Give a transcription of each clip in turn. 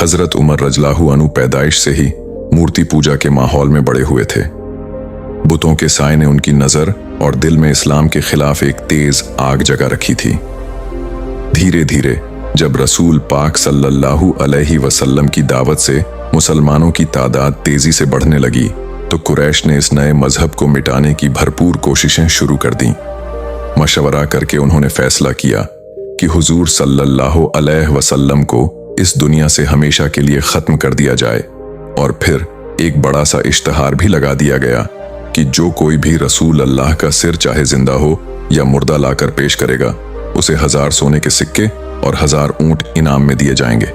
हजरत उमर रज़ियल्लाहु अन्हु पैदाइश से ही मूर्ति पूजा के माहौल में बड़े हुए थे। बुतों के साए ने उनकी नजर और दिल में इस्लाम के खिलाफ एक तेज आग जगा रखी थी। धीरे धीरे जब रसूल पाक सल्लल्लाहु अलैहि वसल्लम की दावत से मुसलमानों की तादाद तेजी से बढ़ने लगी तो कुरैश ने इस नए मजहब को मिटाने की भरपूर कोशिशें शुरू कर दी। मशवरा करके उन्होंने फैसला किया कि हुजूर सल्लल्लाहु अलैहि वसल्लम को इस दुनिया से हमेशा के लिए खत्म कर दिया जाए, और फिर एक बड़ा सा इश्तहार भी लगा दिया गया कि जो कोई भी रसूल अल्लाह का सिर चाहे जिंदा हो या मुर्दा लाकर पेश करेगा, उसे 1000 सोने के सिक्के और 1000 ऊंट इनाम में दिए जाएंगे।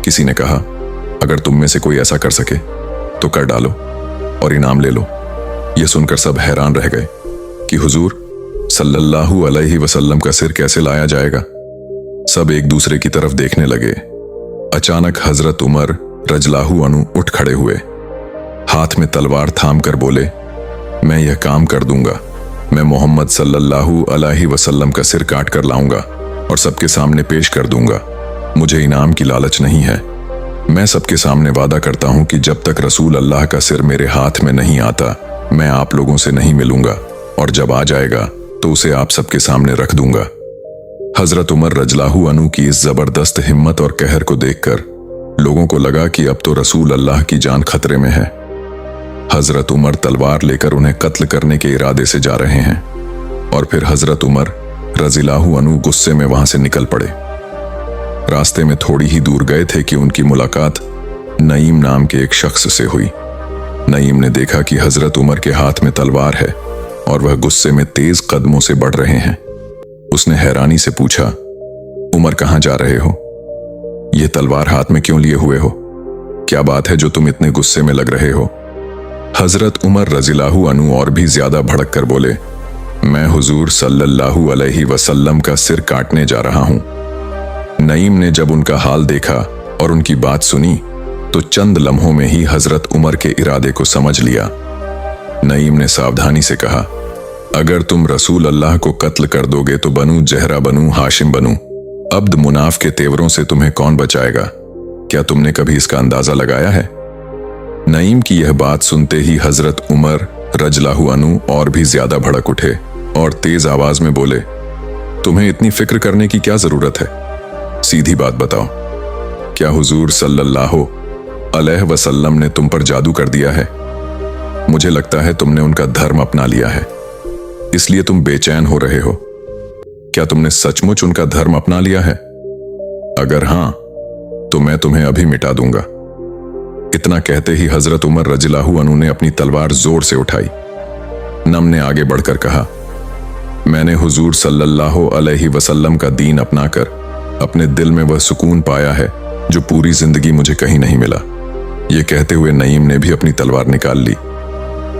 किसी ने कहा, अगर तुम में से कोई ऐसा कर सके तो कर डालो और इनाम ले लो। यह सुनकर सब हैरान रह गए कि हुजूर सल्लल्लाहु अलैहि वसल्लम का सिर कैसे लाया जाएगा। सब एक दूसरे की तरफ देखने लगे। अचानक हजरत उमर रज़ियल्लाहु अन्हु उठ खड़े हुए, हाथ में तलवार थाम कर बोले, मैं यह काम कर दूंगा। मैं मोहम्मद सल्लल्लाहु अलैहि वसल्लम का सिर काट कर लाऊंगा और सबके सामने पेश कर दूंगा। मुझे इनाम की लालच नहीं है। मैं सबके सामने वादा करता हूं कि जब तक रसूल अल्लाह का सिर मेरे हाथ में नहीं आता, मैं आप लोगों से नहीं मिलूंगा, और जब आ जाएगा तो उसे आप सबके सामने रख दूंगा। हजरत उमर रज़ियल्लाहु अन्हु की इस जबरदस्त हिम्मत और कहर को देखकर लोगों को लगा कि अब तो रसूल अल्लाह की जान खतरे में है। हजरत उमर तलवार लेकर उन्हें कत्ल करने के इरादे से जा रहे हैं, और फिर हजरत उमर रज़ियल्लाहु अन्हु गुस्से में वहां से निकल पड़े। रास्ते में थोड़ी ही दूर गए थे कि उनकी मुलाकात नईम नाम के एक शख्स से हुई। नईम ने देखा कि हजरत उमर के हाथ में तलवार है और वह गुस्से में तेज कदमों से बढ़ रहे हैं। उसने हैरानी से पूछा, उमर कहां जा रहे हो? यह तलवार हाथ में क्यों लिए हुए हो? क्या बात है जो तुम इतने गुस्से में लग रहे हो? हजरत उमर रज़ियल्लाहु अन्हु और भी ज्यादा भड़क कर बोले, मैं हुजूर सल्लल्लाहु अलैहि वसल्लम का सिर काटने जा रहा हूं। नईम ने जब उनका हाल देखा और उनकी बात सुनी तो चंद लम्हों में ही हजरत उमर के इरादे को समझ लिया। नईम ने सावधानी से कहा, अगर तुम रसूल अल्लाह को कत्ल कर दोगे तो बनू जहरा बनू हाशिम बनू अब्द मुनाफ के तेवरों से तुम्हें कौन बचाएगा? क्या तुमने कभी इसका अंदाजा लगाया है? नईम की यह बात सुनते ही हजरत उमर रज़ियल्लाहु अन्हु और भी ज्यादा भड़क उठे और तेज आवाज में बोले, तुम्हें इतनी फिक्र करने की क्या जरूरत है? सीधी बात बताओ, क्या हुजूर सल्लल्लाहु अलैहि वसल्लम ने तुम पर जादू कर दिया है? मुझे लगता है तुमने उनका धर्म अपना लिया है, इसलिए तुम बेचैन हो रहे हो। क्या तुमने सचमुच उनका धर्म अपना लिया है? अगर हां तो मैं तुम्हें अभी मिटा दूंगा। इतना कहते ही हजरत उमर रज़ियल्लाहु अन्हु ने अपनी तलवार जोर से उठाई। नम ने आगे बढ़कर कहा, मैंने हुजूर सल्लल्लाहु अलैहि वसल्लम का दीन अपनाकर अपने दिल में वह सुकून पाया है जो पूरी जिंदगी मुझे कहीं नहीं मिला। यह कहते हुए नईम ने भी अपनी तलवार निकाल ली,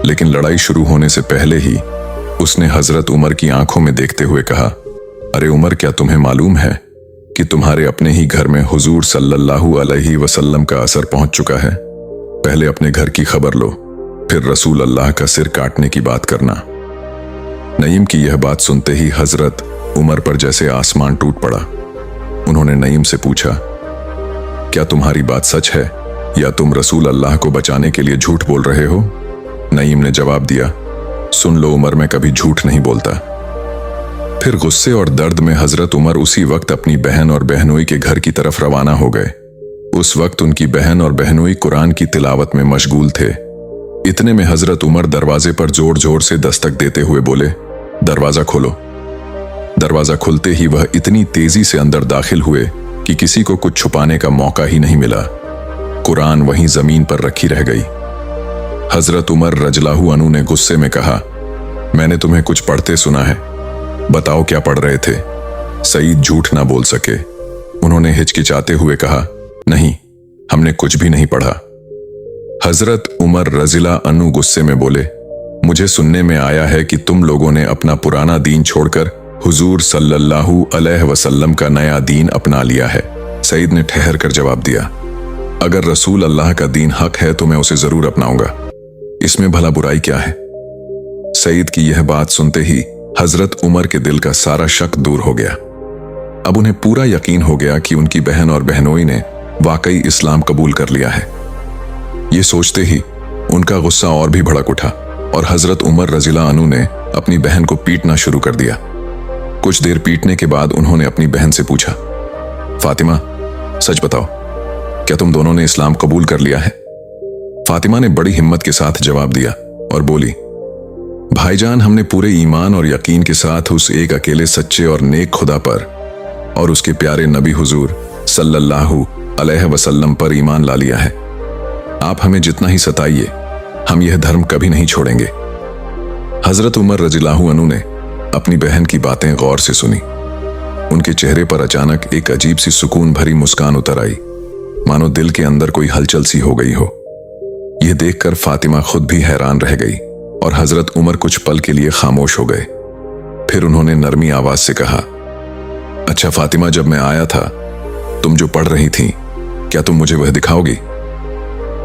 लेकिन लड़ाई शुरू होने से पहले ही उसने हजरत उमर की आंखों में देखते हुए कहा, अरे उमर, क्या तुम्हें मालूम है कि तुम्हारे अपने ही घर में हुजूर सल्लल्लाहु अलैहि वसल्लम का असर पहुंच चुका है? पहले अपने घर की खबर लो, फिर रसूल अल्लाह का सिर काटने की बात करना। नईम की यह बात सुनते ही हजरत उमर पर जैसे आसमान टूट पड़ा। उन्होंने नईम से पूछा, क्या तुम्हारी बात सच है या तुम रसूल अल्लाह को बचाने के लिए झूठ बोल रहे हो? नईम ने जवाब दिया, सुन लो उमर, मैं कभी झूठ नहीं बोलता। फिर गुस्से और दर्द में हजरत उमर उसी वक्त अपनी बहन और बहनोई के घर की तरफ रवाना हो गए। उस वक्त उनकी बहन और बहनोई कुरान की तिलावत में मशगूल थे। इतने में हजरत उमर दरवाजे पर जोर जोर से दस्तक देते हुए बोले, दरवाजा खोलो। दरवाजा खुलते ही वह इतनी तेजी से अंदर दाखिल हुए कि किसी को कुछ छुपाने का मौका ही नहीं मिला। कुरान वहीं जमीन पर रखी रह गई। हजरत उमर रज़ियल्लाहु अन्हु ने गुस्से में कहा, मैंने तुम्हें कुछ पढ़ते सुना है, बताओ क्या पढ़ रहे थे? सईद झूठ ना बोल सके। उन्होंने हिचकिचाते हुए कहा, नहीं, हमने कुछ भी नहीं पढ़ा। हजरत उमर रज़ियल्लाहु अन्हु गुस्से में बोले, मुझे सुनने में आया है कि तुम लोगों ने अपना पुराना दीन छोड़कर हुजूर सल्लल्लाहु अलैहि वसल्लम का नया दीन अपना लिया है। सईद ने ठहर कर जवाब दिया, अगर रसूल अल्लाह का दीन हक है तो मैं उसे जरूर अपनाऊंगा, इसमें भला बुराई क्या है? सईद की यह बात सुनते ही हजरत उमर के दिल का सारा शक दूर हो गया। अब उन्हें पूरा यकीन हो गया कि उनकी बहन और बहनोई ने वाकई इस्लाम कबूल कर लिया है। ये सोचते ही उनका गुस्सा और भी भड़क उठा और हजरत उमर रज़ियल्लाहु अन्हु ने अपनी बहन को पीटना शुरू कर दिया। कुछ देर पीटने के बाद उन्होंने अपनी बहन से पूछा, फातिमा सच बताओ, क्या तुम दोनों ने इस्लाम कबूल कर लिया है? फातिमा ने बड़ी हिम्मत के साथ जवाब दिया और बोली, भाईजान, हमने पूरे ईमान और यकीन के साथ उस एक अकेले सच्चे और नेक खुदा पर और उसके प्यारे नबी हुजूर सल्लल्लाहु अलैहि वसल्लम पर ईमान ला लिया है। आप हमें जितना ही सताइए, हम यह धर्म कभी नहीं छोड़ेंगे। हजरत उमर रज़ियल्लाहु अन्हु ने अपनी बहन की बातें गौर से सुनी। उनके चेहरे पर अचानक एक अजीब सी सुकून भरी मुस्कान उतर आई, मानो दिल के अंदर कोई हलचल सी हो गई हो। यह देखकर फातिमा खुद भी हैरान रह गई और हजरत उमर कुछ पल के लिए खामोश हो गए। फिर उन्होंने नरमी आवाज से कहा, अच्छा फातिमा, जब मैं आया था तुम जो पढ़ रही थी, क्या तुम मुझे वह दिखाओगी?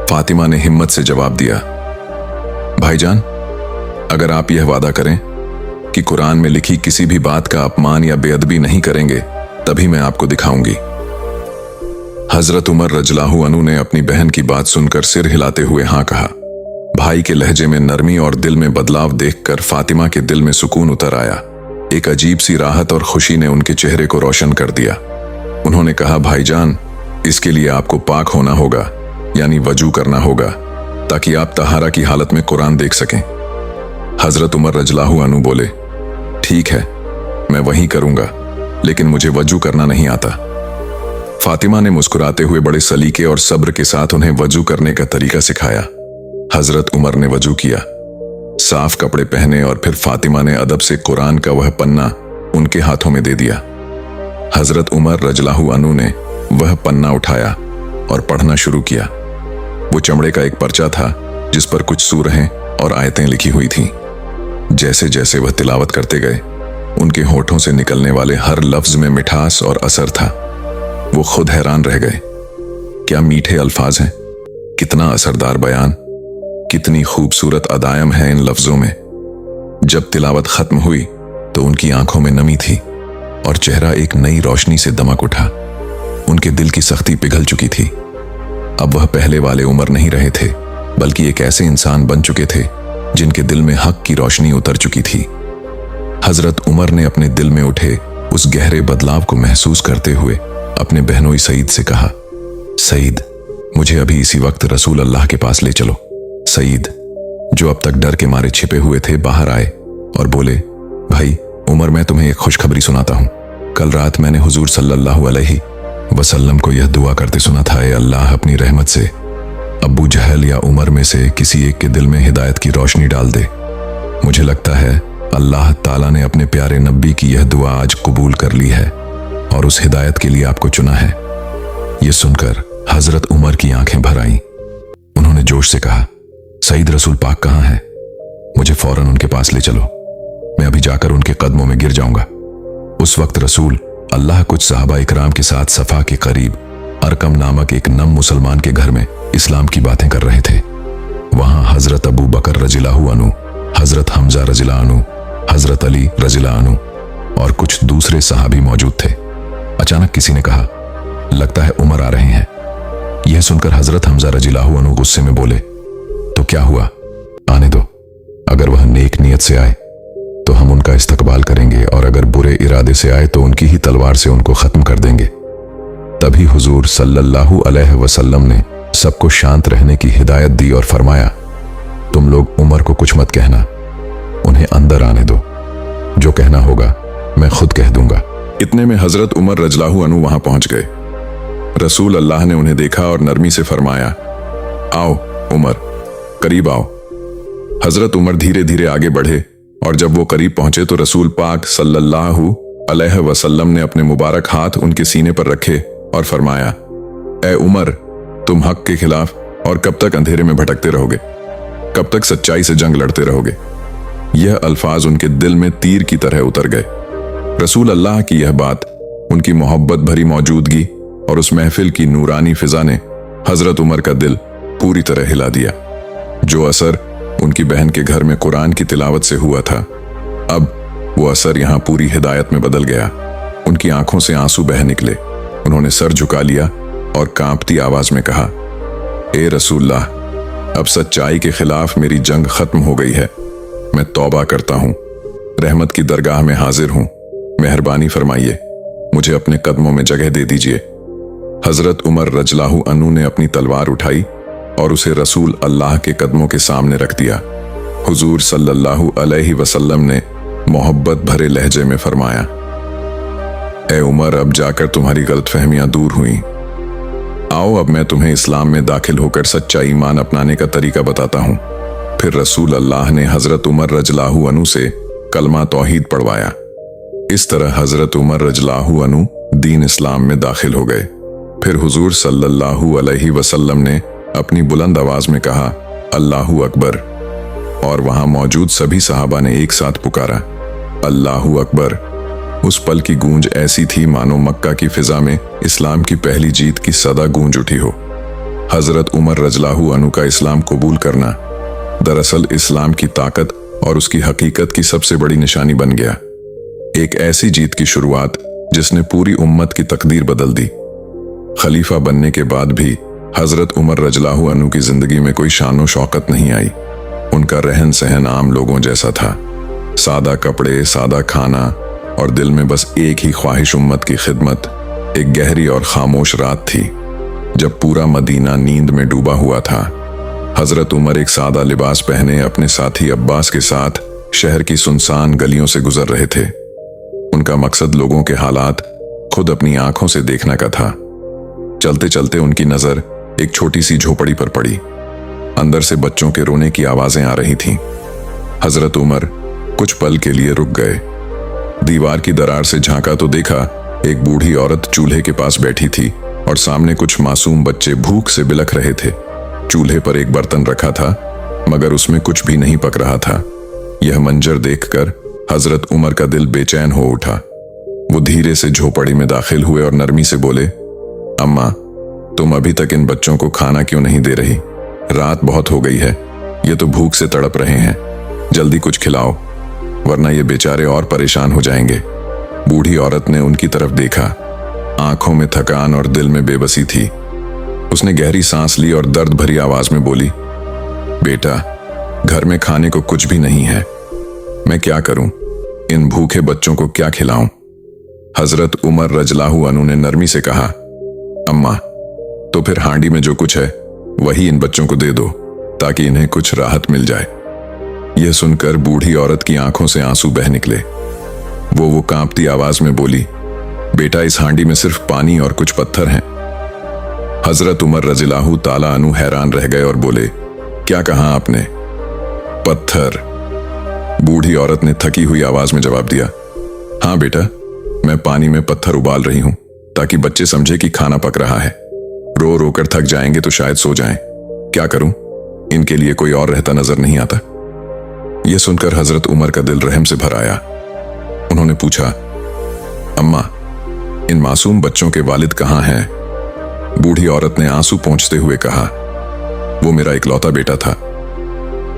फातिमा ने हिम्मत से जवाब दिया, भाईजान, अगर आप यह वादा करें कि कुरान में लिखी किसी भी बात का अपमान या बेअदबी नहीं करेंगे, तभी मैं आपको दिखाऊंगी। हजरत उमर रज़ियल्लाहु अन्हु ने अपनी बहन की बात सुनकर सिर हिलाते हुए हाँ कहा। भाई के लहजे में नरमी और दिल में बदलाव देखकर फातिमा के दिल में सुकून उतर आया। एक अजीब सी राहत और खुशी ने उनके चेहरे को रोशन कर दिया। उन्होंने कहा, भाईजान, इसके लिए आपको पाक होना होगा, यानी वजू करना होगा, ताकि आप तहारा की हालत में कुरान देख सकें। हजरत उमर रज़ियल्लाहु अन्हु बोले, ठीक है, मैं वही करूंगा, लेकिन मुझे वजू करना नहीं आता। फातिमा ने मुस्कुराते हुए बड़े सलीके और सब्र के साथ उन्हें वजू करने का तरीका सिखाया। हजरत उमर ने वजू किया, साफ कपड़े पहने और फिर फातिमा ने अदब से कुरान का वह पन्ना उनके हाथों में दे दिया। हजरत उमर रज़ियल्लाहु अन्हु ने वह पन्ना उठाया और पढ़ना शुरू किया। वो चमड़े का एक पर्चा था जिस पर कुछ सूरहें और आयतें लिखी हुई थीं। जैसे जैसे वह तिलावत करते गए, उनके होठों से निकलने वाले हर लफ्ज में मिठास और असर था। वो खुद हैरान रह गए। क्या मीठे अल्फाज हैं, कितना असरदार बयान, कितनी खूबसूरत अदायम है इन लफ्जों में। जब तिलावत खत्म हुई तो उनकी आंखों में नमी थी और चेहरा एक नई रोशनी से दमक उठा। उनके दिल की सख्ती पिघल चुकी थी। अब वह पहले वाले उमर नहीं रहे थे, बल्कि एक ऐसे इंसान बन चुके थे जिनके दिल में हक की रोशनी उतर चुकी थी। हजरत उमर ने अपने दिल में उठे उस गहरे बदलाव को महसूस करते हुए अपने बहनोई सईद से कहा, सईद, मुझे अभी इसी वक्त रसूल अल्लाह के पास ले चलो। सईद, जो अब तक डर के मारे छिपे हुए थे, बाहर आए और बोले, भाई उमर, मैं तुम्हें एक खुशखबरी सुनाता हूं। कल रात मैंने हुजूर सल्लल्लाहु अलैहि वसल्लम को यह दुआ करते सुना था, ऐ अल्लाह, अपनी रहमत से अबू जहल या उमर में से किसी एक के दिल में हिदायत की रोशनी डाल दे। मुझे लगता है अल्लाह ताला ने अपने प्यारे नबी की यह दुआ आज कबूल कर ली है और उस हिदायत के लिए आपको चुना है। यह सुनकर हजरत उमर की आंखें भर आईं। उन्होंने जोश से कहा, सईद, रसूल पाक कहाँ है? मुझे फौरन उनके पास ले चलो, मैं अभी जाकर उनके कदमों में गिर जाऊंगा। उस वक्त रसूल अल्लाह कुछ सहाबा इकराम के साथ सफा के करीब अरकम नामक एक नम मुसलमान के घर में इस्लाम की बातें कर रहे थे। वहां हजरत अबू बकर रज़ियल्लाहु अन्हु, हजरत हमजा रज़ियल्लाहु अन्हु, हजरत अली रज़ियल्लाहु अन्हु और कुछ दूसरे सहाबी मौजूद थे। अचानक किसी ने कहा, लगता है उमर आ रहे हैं। यह सुनकर हजरत हमजा रज़ियल्लाहु अन्हु गुस्से में बोले, तो क्या हुआ, आने दो। अगर वह नेक नियत से आए तो हम उनका इस्तकबाल करेंगे, और अगर बुरे इरादे से आए तो उनकी ही तलवार से उनको खत्म कर देंगे। तभी हुजूर सल्लल्लाहु अलैहि वसल्लम ने सबको शांत रहने की हिदायत दी और फरमाया, तुम लोग उमर को कुछ मत कहना, उन्हें अंदर आने दो। जो कहना होगा मैं खुद कह दूंगा। इतने में हजरत उमर रज़ियल्लाहु अन्हु वहां पहुंच गए। रसूल अल्लाह ने उन्हें देखा और नरमी से फरमाया, आओ उमर, करीब आओ। हजरत उमर धीरे धीरे आगे बढ़े और जब वो करीब पहुंचे तो रसूल पाक सल्लल्लाहु अलैहि वसल्लम ने अपने मुबारक हाथ उनके सीने पर रखे और फरमाया, ए उमर, तुम हक के खिलाफ और कब तक अंधेरे में भटकते रहोगे? कब तक सच्चाई से जंग लड़ते रहोगे? यह अल्फाज उनके दिल में तीर की तरह उतर गए। रसूल अल्लाह की यह बात, उनकी मोहब्बत भरी मौजूदगी और उस महफिल की नूरानी फिजा ने हजरत उमर का दिल पूरी तरह हिला दिया। जो असर उनकी बहन के घर में कुरान की तिलावत से हुआ था, अब वो असर यहां पूरी हिदायत में बदल गया। उनकी आंखों से आंसू बह निकले। उन्होंने सर झुका लिया और कांपती आवाज में कहा, ए रसूलल्लाह, अब सच्चाई के खिलाफ मेरी जंग खत्म हो गई है। मैं तौबा करता हूं, रहमत की दरगाह में हाजिर हूं। मेहरबानी फरमाइए, मुझे अपने कदमों में जगह दे दीजिए। हजरत उमर रजलाहु अन्हु ने अपनी तलवार उठाई और उसे रसूल अल्लाह के कदमों के सामने रख दिया। हुजूर सल्लल्लाहु अलैहि वसल्लम ने मोहब्बत भरे लहजे में फरमाया, ए उमर, अब जाकर तुम्हारी गलतफहमियां दूर हुई। आओ अब मैं तुम्हें इस्लाम में दाखिल होकर सच्चा ईमान अपनाने का तरीका बताता हूं। फिर रसूल अल्लाह ने हजरत उमर रजलाहु अन्हु से कलमा तौहीद पढ़वाया। इस तरह हजरत उमर रजलाहु अन्हु दीन इस्लाम में दाखिल हो गए। फिर हुजूर सल्लल्लाहु अलैहि वसल्लम ने अपनी बुलंद आवाज में कहा, अल्लाहु अकबर, और वहां मौजूद सभी सहाबा ने एक साथ पुकारा, अल्लाहु अकबर। उस पल की गूंज ऐसी थी मानो मक्का की फिजा में इस्लाम की पहली जीत की सदा गूंज उठी हो। हजरत उमर रजलाहु अन्हु का इस्लाम कबूल करना दरअसल इस्लाम की ताकत और उसकी हकीकत की सबसे बड़ी निशानी बन गया। एक ऐसी जीत की शुरुआत जिसने पूरी उम्मत की तकदीर बदल दी। खलीफा बनने के बाद भी हजरत उमर रजलाहु अन्हु की जिंदगी में कोई शानो शौकत नहीं आई। उनका रहन सहन आम लोगों जैसा था, सादा कपड़े, सादा खाना और दिल में बस एक ही ख्वाहिश, उम्मत की खिदमत। एक गहरी और खामोश रात थी जब पूरा मदीना नींद में डूबा हुआ था। हजरत उमर एक सादा लिबास पहने अपने साथी अब्बास के साथ शहर की सुनसान गलियों से गुजर रहे थे। उनका मकसद लोगों के हालात खुद अपनी आंखों से देखने का था। चलते चलते उनकी नजर एक छोटी सी झोपड़ी पर पड़ी। अंदर से बच्चों के रोने की आवाजें आ रही थीं। हजरत उमर कुछ पल के लिए रुक गए। दीवार की दरार से झांका तो देखा एक बूढ़ी औरत चूल्हे के पास बैठी थी और सामने कुछ मासूम बच्चे भूख से बिलख रहे थे। चूल्हे पर एक बर्तन रखा था मगर उसमें कुछ भी नहीं पक रहा था। यह मंजर देखकर हजरत उमर का दिल बेचैन हो उठा। वो धीरे से झोपड़ी में दाखिल हुए और नरमी से बोले, अम्मा, तुम अभी तक इन बच्चों को खाना क्यों नहीं दे रही? रात बहुत हो गई है, ये तो भूख से तड़प रहे हैं। जल्दी कुछ खिलाओ वरना ये बेचारे और परेशान हो जाएंगे। बूढ़ी औरत ने उनकी तरफ देखा। आंखों में थकान और दिल में बेबसी थी। उसने गहरी सांस ली और दर्द भरी आवाज में बोली, बेटा, घर में खाने को कुछ भी नहीं है। मैं क्या करूं? इन भूखे बच्चों को क्या खिलाऊं? हजरत उमर रजलाहु अन्हु ने नरमी से कहा, अम्मा, तो फिर हांडी में जो कुछ है वही इन बच्चों को दे दो ताकि इन्हें कुछ राहत मिल जाए। यह सुनकर बूढ़ी औरत की आंखों से आंसू बह निकले। वो कांपती आवाज में बोली, बेटा, इस हांडी में सिर्फ पानी और कुछ पत्थर हैं। हजरत उमर रज़ियल्लाहु ताला अन्हु हैरान रह गए और बोले, क्या कहा आपने? पत्थर? बूढ़ी औरत ने थकी हुई आवाज में जवाब दिया, हाँ बेटा, मैं पानी में पत्थर उबाल रही हूं ताकि बच्चे समझे कि खाना पक रहा है। रो रो कर थक जाएंगे तो शायद सो जाएं। क्या करूं? इनके लिए कोई और रहता नजर नहीं आता। यह सुनकर हजरत उमर का दिल रहम से भर आया। उन्होंने पूछा, अम्मा, इन मासूम बच्चों के वालिद कहां हैं? बूढ़ी औरत ने आंसू पोंछते हुए कहा, वो मेरा इकलौता बेटा था।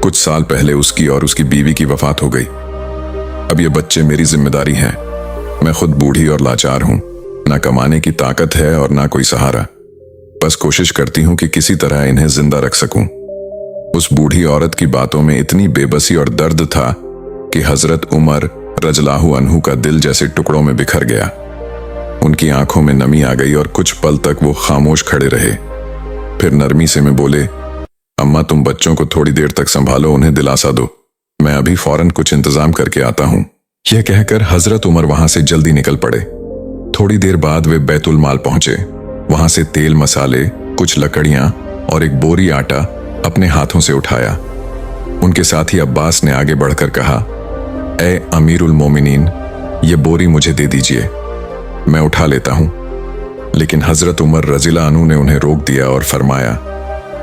कुछ साल पहले उसकी और उसकी बीवी की वफात हो गई। अब ये बच्चे मेरी जिम्मेदारी हैं। मैं खुद बूढ़ी और लाचार हूं, ना कमाने की ताकत है और ना कोई सहारा। बस कोशिश करती हूं कि किसी तरह इन्हें जिंदा रख सकूं। उस बूढ़ी औरत की बातों में इतनी बेबसी और दर्द था कि हजरत उमर रज़ियल्लाहु अन्हु का दिल जैसे टुकड़ों में बिखर गया। उनकी आंखों में नमी आ गई और कुछ पल तक वो खामोश खड़े रहे। फिर नरमी से में बोले, अम्मा, तुम बच्चों को थोड़ी देर तक संभालो, उन्हें दिलासा दो। मैं अभी फौरन कुछ इंतजाम करके आता हूं। यह कहकर हजरत उमर वहां से जल्दी निकल पड़े। थोड़ी देर बाद वे बैतुल माल पहुंचे। वहां से तेल, मसाले, कुछ लकड़ियां और एक बोरी आटा अपने हाथों से उठाया। उनके साथी अब्बास ने आगे बढ़कर कहा, ए अमीरुल मोमिनीन, ये बोरी मुझे दे दीजिए, मैं उठा लेता हूं। लेकिन हजरत उमर रज़ियल्लाहु अन्हु ने उन्हें रोक दिया और फरमाया,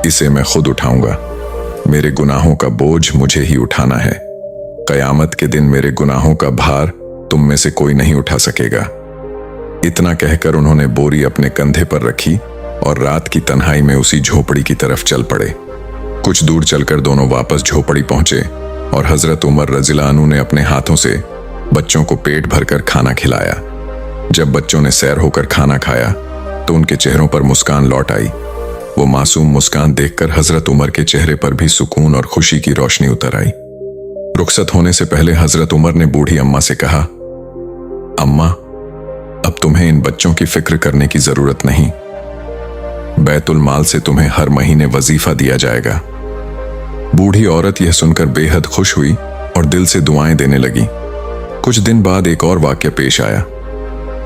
इसे मैं खुद उठाऊंगा। मेरे गुनाहों का बोझ मुझे ही उठाना है। कयामत के दिन मेरे गुनाहों का भार तुम में से कोई नहीं उठा सकेगा। इतना कहकर उन्होंने बोरी अपने कंधे पर रखी और रात की तन्हाई में उसी झोपड़ी की तरफ चल पड़े। कुछ दूर चलकर दोनों वापस झोपड़ी पहुंचे और हजरत उमर रज़ियल्लाहु अन्हु ने अपने हाथों से बच्चों को पेट भरकर खाना खिलाया। जब बच्चों ने सैर होकर खाना खाया तो उनके चेहरों पर मुस्कान लौट आई। वो मासूम मुस्कान देखकर हजरत उमर के चेहरे पर भी सुकून और खुशी की रोशनी उतर आई। रुखसत होने से पहले हजरत उमर ने बूढ़ी अम्मा से कहा, अम्मा, अब तुम्हें इन बच्चों की फिक्र करने की जरूरत नहीं। बैतुल माल से तुम्हें हर महीने वजीफा दिया जाएगा। बूढ़ी औरत यह सुनकर बेहद खुश हुई और दिल से दुआएं देने लगी। कुछ दिन बाद एक और वाक्य पेश आया।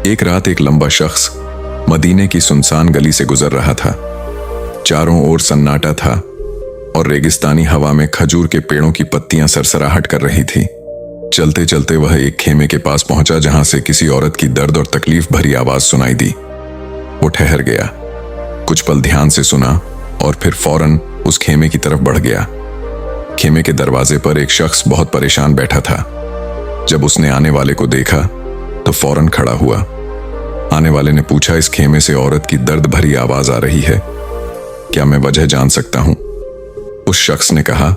एक रात एक लंबा शख्स मदीने की सुनसान गली से गुजर रहा था। चारों ओर सन्नाटा था और रेगिस्तानी हवा में खजूर के पेड़ों की पत्तियां सरसराहट कर रही थी। चलते चलते वह एक खेमे के पास पहुंचा जहां से किसी औरत की दर्द और तकलीफ भरी आवाज सुनाई दी। वो ठहर गया, कुछ पल ध्यान से सुना और फिर फौरन उस खेमे की तरफ बढ़ गया। खेमे के दरवाजे पर एक शख्स बहुत परेशान बैठा था। जब उसने आने वाले को देखा तो फौरन खड़ा हुआ। आने वाले ने पूछा, इस खेमे से औरत की दर्द भरी आवाज आ रही है, क्या मैं वजह जान सकता हूं? उस शख्स ने कहा,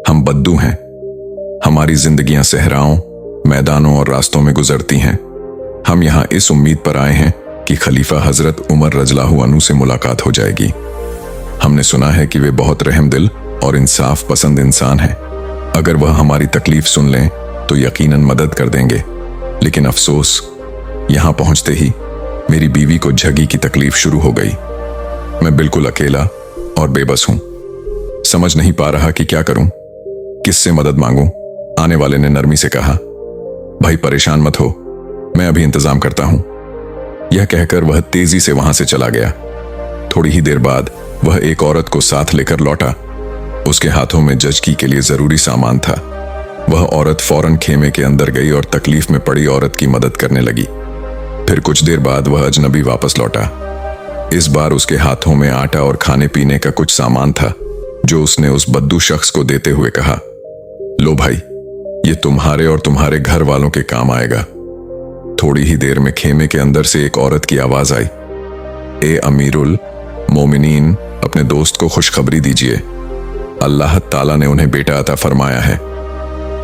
हम बद्दू हैं। हमारी जिंदगियां सहराओं, मैदानों और रास्तों में गुजरती हैं। हम यहां इस उम्मीद पर आए हैं कि खलीफा हजरत उमर रज़ियल्लाहु अन्हु से मुलाकात हो जाएगी। हमने सुना है कि वे बहुत रहमदिल और इंसाफ पसंद इंसान हैं। अगर वह हमारी तकलीफ सुन लें तो यकीनन मदद कर देंगे। लेकिन अफसोस, यहां पहुंचते ही मेरी बीवी को झगी की तकलीफ शुरू हो गई। मैं बिल्कुल अकेला और बेबस हूं। समझ नहीं पा रहा कि क्या करूं, किससे मदद मांगूं। आने वाले ने नरमी से कहा, भाई परेशान मत हो, मैं अभी इंतजाम करता हूं। यह कहकर वह तेजी से वहां से चला गया। थोड़ी ही देर बाद वह एक औरत को साथ लेकर लौटा। उसके हाथों में जजकी के लिए जरूरी सामान था। वह औरत फौरन खेमे के अंदर गई और तकलीफ में पड़ी औरत की मदद करने लगी। फिर कुछ देर बाद वह अजनबी वापस लौटा। इस बार उसके हाथों में आटा और खाने पीने का कुछ सामान था, जो उसने उस बद्दू शख्स को देते हुए कहा, लो भाई, ये तुम्हारे और तुम्हारे घर वालों के काम आएगा। थोड़ी ही देर में खेमे के अंदर से एक औरत की आवाज आई, ए अमीरुल मोमिनीन, अपने दोस्त को खुशखबरी दीजिए, अल्लाह ताला ने उन्हें बेटा अता फरमाया है।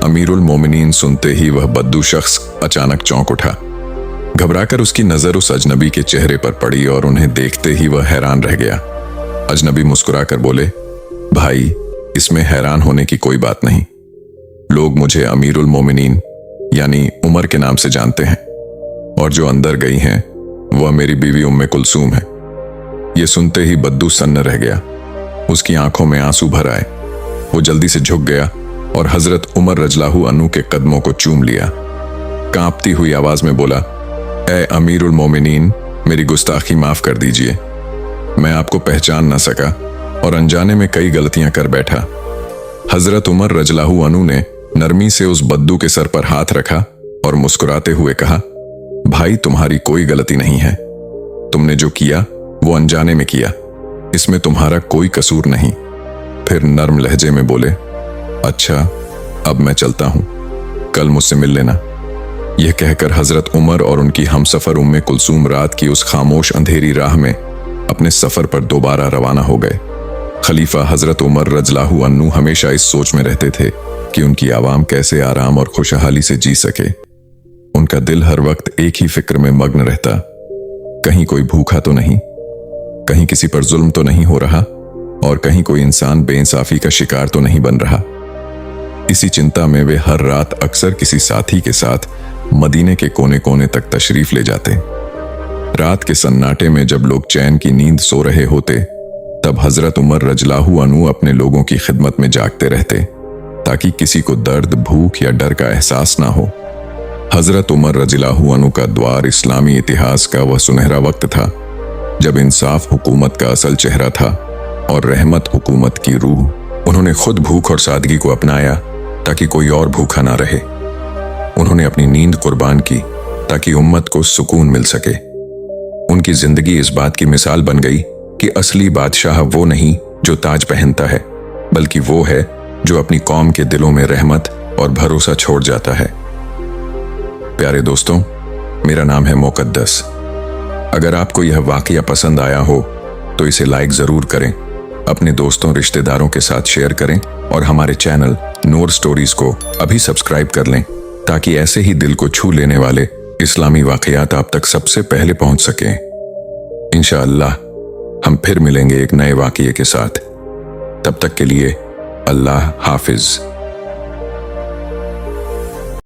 अमीरुल मोमिनीन सुनते ही वह बद्दू शख्स अचानक चौंक उठा। घबराकर उसकी नजर उस अजनबी के चेहरे पर पड़ी और उन्हें देखते ही वह हैरान रह गया। अजनबी मुस्कुराकर बोले, भाई, इसमें हैरान होने की कोई बात नहीं। लोग मुझे अमीरुल मोमिनीन यानी उमर के नाम से जानते हैं, और जो अंदर गई हैं वह मेरी बीवी उम्मे कुलसूम है। यह सुनते ही बद्दू सन्न रह गया। उसकी आंखों में आंसू भर आए। वो जल्दी से झुक गया और हजरत उमर रज़ियल्लाहु अन्हु के कदमों को चूम लिया। कांपती हुई आवाज में बोला, ए अमीरुल मोमिनीन, मेरी गुस्ताखी माफ कर दीजिए। मैं आपको पहचान ना सका और अनजाने में कई गलतियां कर बैठा। हजरत उमर रज़ियल्लाहु अन्हु ने नरमी से उस बद्दू के सर पर हाथ रखा और मुस्कुराते हुए कहा, भाई, तुम्हारी कोई गलती नहीं है। तुमने जो किया वो अनजाने में किया, इसमें तुम्हारा कोई कसूर नहीं। फिर नर्म लहजे में बोले, अच्छा, अब मैं चलता हूं, कल मुझसे मिल लेना। यह कहकर हजरत उमर और उनकी हमसफर उम्मे कुलसूम रात की उस खामोश अंधेरी राह में अपने सफर पर दोबारा रवाना हो गए। खलीफा हजरत उमर रज़ियल्लाहु अन्हु हमेशा इस सोच में रहते थे कि उनकी आवाम कैसे आराम और खुशहाली से जी सके। उनका दिल हर वक्त एक ही फिक्र में मग्न रहता, कहीं कोई भूखा तो नहीं, कहीं किसी पर जुल्म तो नहीं हो रहा, और कहीं कोई इंसान बेइंसाफी का शिकार तो नहीं बन रहा। इसी चिंता में वे हर रात अक्सर किसी साथी के साथ मदीने के कोने कोने तक तशरीफ ले जाते। रात के सन्नाटे में जब लोग चैन की नींद सो रहे होते, तब हजरत उमर रज़ियल्लाहु अन्हु अपने लोगों की खिदमत में जागते रहते, ताकि किसी को दर्द, भूख या डर का एहसास ना हो। हजरत उमर रज़ियल्लाहु अन्हु का द्वार इस्लामी इतिहास का वह सुनहरा वक्त था, जब इंसाफ हुकूमत का असल चेहरा था और रहमत हुकूमत की रूह। उन्होंने खुद भूख और सादगी को अपनाया ताकि कोई और भूखा ना रहे। उन्होंने अपनी नींद कुर्बान की ताकि उम्मत को सुकून मिल सके। उनकी जिंदगी इस बात की मिसाल बन गई कि असली बादशाह वो नहीं जो ताज पहनता है, बल्कि वो है जो अपनी कौम के दिलों में रहमत और भरोसा छोड़ जाता है। प्यारे दोस्तों, मेरा नाम है मुक़द्दस। अगर आपको यह वाक़या पसंद आया हो तो इसे लाइक जरूर करें, अपने दोस्तों रिश्तेदारों के साथ शेयर करें और हमारे चैनल नूर स्टोरीज को अभी सब्सक्राइब कर लें, ताकि ऐसे ही दिल को छू लेने वाले इस्लामी वाक़यात आप तक सबसे पहले पहुंच सकें। इंशाअल्लाह हम फिर मिलेंगे एक नए वाक़ये के साथ। तब तक के लिए अल्लाह हाफिज।